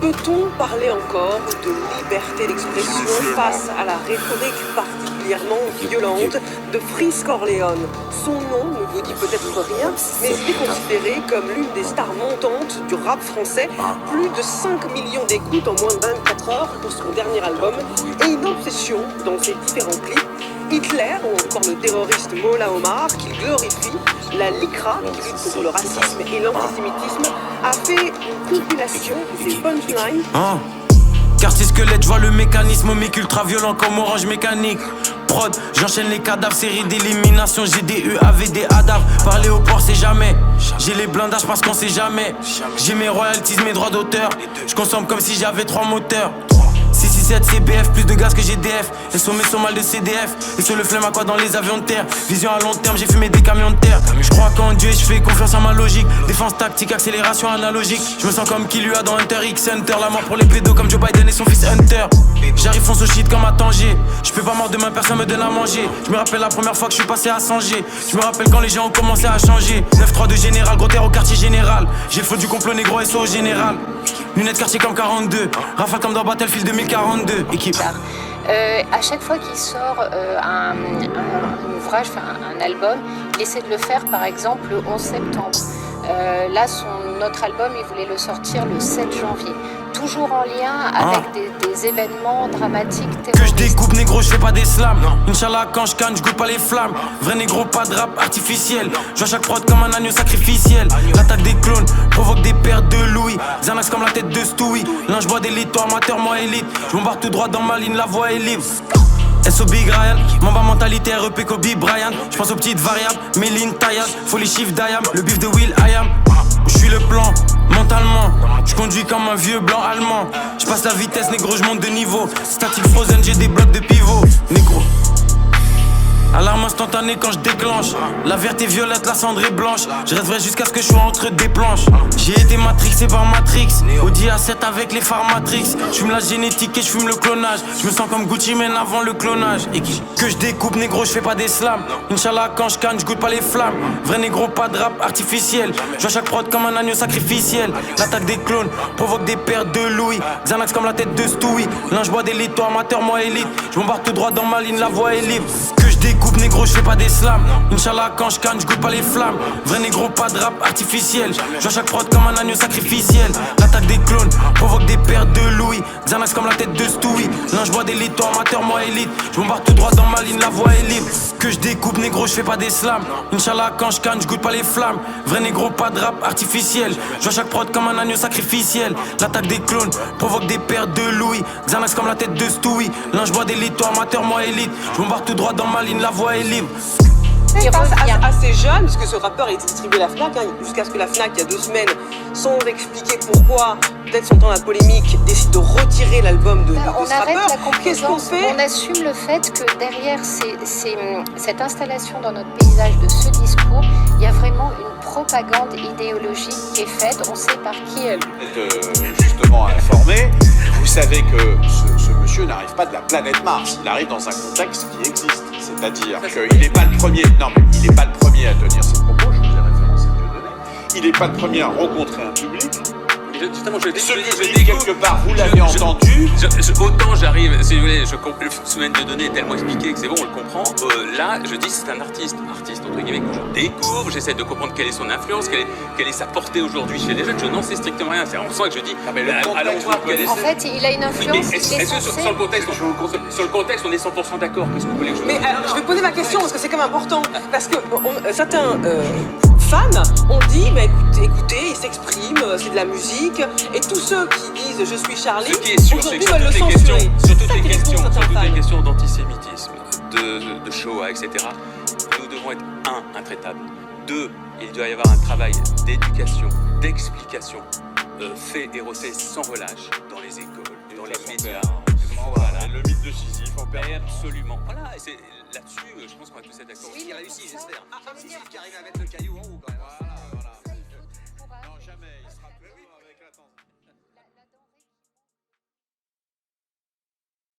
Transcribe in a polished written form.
Peut-on parler encore de liberté d'expression face à la rhétorique particulièrement violente de Freeze Corleone? Son nom ne vous dit peut-être rien, mais il est considéré comme l'une des stars montantes du rap français. Plus de 5 millions d'écoutes en moins de 24 heures pour son dernier album et une obsession dans ses différents clips. Hitler ou encore le terroriste Mola Omar, qu'il glorifie, la LICRA, qui lutte contre le racisme et l'antisémitisme, a fait une compilation de ses punchlines. Quartier squelette, je vois le mécanisme, mic ultra violent comme orange mécanique. Prod, j'enchaîne les cadavres, série d'élimination, GDE, AVD, ADAV. Parler au port, c'est jamais. J'ai les blindages parce qu'on sait jamais. J'ai mes royalties, mes droits d'auteur. Je consomme comme si j'avais 3 moteurs. 667 CBF, plus de gaz que GDF. Et sommets sont mal de CDF. Et sur le flemme à quoi dans les avions de terre. Vision à long terme, j'ai fumé des camions de terre. Je crois qu'en Dieu et je fais confiance à ma logique. Défense tactique, accélération analogique. Je me sens comme qui lui a dans Hunter X Hunter. La mort pour les pédos comme Joe Biden et son fils Hunter. J'arrive fonce au shit comme à Tanger. Je peux pas mort demain, personne me donne à manger. Je me rappelle la première fois que je suis passé à Sanger. Je me rappelle quand les gens ont commencé à changer. 9-3 de général, gros terre au quartier général. J'ai le faux du complot négro SO au général. Lunettes quartier comme 42. Rafale comme dans Battlefield 2042. Équipe. À chaque fois qu'il sort un ouvrage, un album, il essaie de le faire par exemple le 11 septembre. Là, notre album, il voulait le sortir le 7 janvier. Toujours en lien avec des événements dramatiques terroristes. Que je découpe négro, je fais pas des slams. Inch'Allah quand je canne, je goûte pas les flammes. Vrai négro, pas de rap artificiel. Je vois chaque prod comme un agneau sacrificiel. L'attaque des clones provoque des pertes de Louis. Xanax comme la tête de Stewie. L'un je bois d'élite, toi amateur, moi élite. Je m'embarque tout droit dans ma ligne, la voie est libre. SO Big Ryan, Mamba mentalité REP Kobe Bryant. J'pense aux petites variables, Méline, Tayad. Faut les chiffres d'Ayam, le bif de Will I am. J'suis le plan, mentalement. J'conduis comme un vieux blanc allemand. J'passe la vitesse, négro, j'monte de niveau. Statique frozen, j'ai des blocs de pivot. Négro. Alarme instantanée quand je déclenche. La verte est violette, la cendre est blanche. Je reste vrai jusqu'à ce que je sois entre des planches. J'ai été matrixé par Matrix. Audi A7 avec les phares Matrix. J'fume la génétique et j'fume le clonage. Je me sens comme Gucci Mane avant le clonage. Et que je découpe négro, je fais pas des slams. Inch'Allah quand je canne, je goûte pas les flammes. Vrai négro, pas de rap artificiel. Je vois chaque prod comme un agneau sacrificiel. L'attaque des clones provoque des pertes de Louis. Xanax comme la tête de Stewie. L'un je bois d'élite, toi amateur, moi élite. Je m'embarque tout droit dans ma ligne, la voie est libre. Que je découpe négro, je fais pas des slams. Inch'Allah quand je canne, je goûte pas les flammes. Vrai négro, pas de rap artificiel. Je vois chaque prod comme un agneau sacrificiel. L'attaque des clones provoque des pertes de Louis. Xanax comme la tête de Stewie. L'un je bois d'élite, toi amateur, moi élite. Je m'embarque tout droit dans ma ligne, la voie est libre. Que je découpe négro, je fais pas des slams. Inch'Allah quand je canne, je goûte pas les flammes. Vrai négro, pas de rap artificiel. Je vois chaque prod comme un agneau sacrificiel. L'attaque des clones provoque des pertes de Louis. Xanax comme la tête de Stewie. L'un je bois d'élite, toi amateur, moi élite. Je m'embarque tout droit dans ma ligne, la voie est libre. Face à ces jeunes, puisque ce rappeur est distribué à la FNAC, jusqu'à ce que la FNAC, il y a 2 semaines, sans expliquer pourquoi, peut-être sentant la polémique, décide de retirer l'album de ce rappeur. On arrête la complaisance, qu'est-ce qu'on fait? on assume le fait que derrière cette installation dans notre paysage de ce discours, il y a vraiment une propagande idéologique qui est faite, on sait par qui elle. Vous êtes justement informé, vous savez que ce monsieur n'arrive pas de la planète Mars, il arrive dans un contexte qui existe. C'est-à-dire qu'il n'est pas le premier, non mais il n'est pas le premier à tenir ses propos, je vous ai référencé Dieudonné. Il n'est pas le premier à rencontrer un public. Justement, Ce public, quelque part, vous l'avez entendu. Autant j'arrive, si vous voulez, le phénomène de données est tellement expliqué que c'est bon, on le comprend. Là, je dis c'est un artiste entre guillemets, que je découvre, j'essaie de comprendre quelle est son influence, quelle est sa portée aujourd'hui chez les jeunes. Je n'en sais strictement rien. C'est en ça que je dis. Allons voir quelle est. En fait, il a une influence. Oui, mais est-ce que sur le contexte, on est 100% d'accord? Qu'est-ce que vous voulez que je Mais alors, je vais poser ma question parce que c'est quand même important. Parce que certains fans ont dit, bah, écoutez, il s'exprime, c'est de la musique. Et tous ceux qui disent je suis Charlie, ce qui est sûr, c'est que sur toutes les questions d'antisémitisme, de Shoah, etc., nous devons être intraitables. 2, il doit y avoir un travail d'éducation, d'explication fait et refait sans relâche dans les écoles, dans les médias. Voilà. Le mythe de Sisyphe en période. Absolument. Voilà, et c'est là-dessus, je pense qu'on va tous être d'accord. Oui, qui réussit, j'espère. Sisyphe qui arrive à mettre le caillou en haut, quand même. Voilà.